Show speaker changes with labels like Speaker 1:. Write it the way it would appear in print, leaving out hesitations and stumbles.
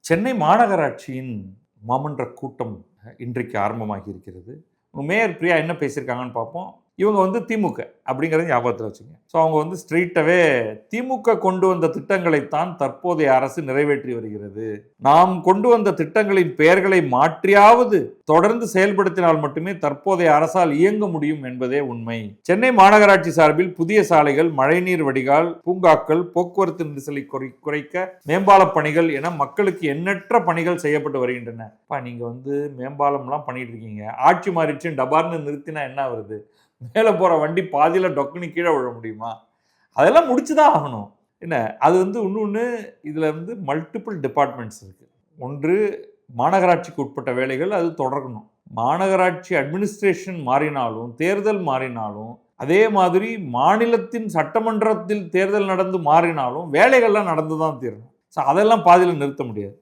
Speaker 1: சென்னை மாநகராட்சியின் மாமன்ற கூட்டம் இன்றைக்கு ஆரம்பமாகி இருக்கிறது. மேயர் பிரியா என்ன பேசியிருக்காங்கன்னு பார்ப்போம். இவங்க வந்து திமுக அப்படிங்கிறத ஞாபகத்தில் வச்சுங்க. ஸோ அவங்க வந்து ஸ்ட்ரெயிட்டாகவே திமுக கொண்டு வந்த திட்டங்களைத்தான் தற்போதைய அரசு நிறைவேற்றி வருகிறது. நாம் கொண்டு வந்த திட்டங்களின் பெயர்களை மாற்றியாவது தொடர்ந்து செயல்படுத்தினால் மட்டுமே தற்போதைய அரசால் இயங்க முடியும் என்பதே உண்மை. சென்னை மாநகராட்சி சார்பில் புதிய சாலைகள், மழைநீர் வடிகால், பூங்காக்கள், போக்குவரத்து நெரிசலை குறைக்க மேம்பால பணிகள் என மக்களுக்கு எண்ணற்ற பணிகள் செய்யப்பட்டு வருகின்றன. நீங்க வந்து மேம்பாலம்லாம் பண்ணிட்டு இருக்கீங்க, ஆட்சி மாறிச்சு டபார்னு நிறுத்தினா என்ன வருது? மேலே போகிற வண்டி பாதியில் டொக்குன்னு கீழே விழ முடியுமா? அதெல்லாம் முடிச்சு தான் ஆகணும். என்ன அது வந்து இன்னொன்று, இதில் வந்து மல்டிபிள் டிபார்ட்மெண்ட்ஸ் இருக்குது. ஒன்று மாநகராட்சிக்கு உட்பட்ட வேலைகள் அது தொடரணும். மாநகராட்சி அட்மினிஸ்ட்ரேஷன் மாறினாலும், தேர்தல் மாறினாலும், அதே மாதிரி மாநிலத்தின் சட்டமன்றத்தில் தேர்தல் நடந்து மாறினாலும் வேலைகள்லாம் நடந்து தான் தீரணும். ஸோ அதெல்லாம் பாதியில் நிறுத்த முடியாது.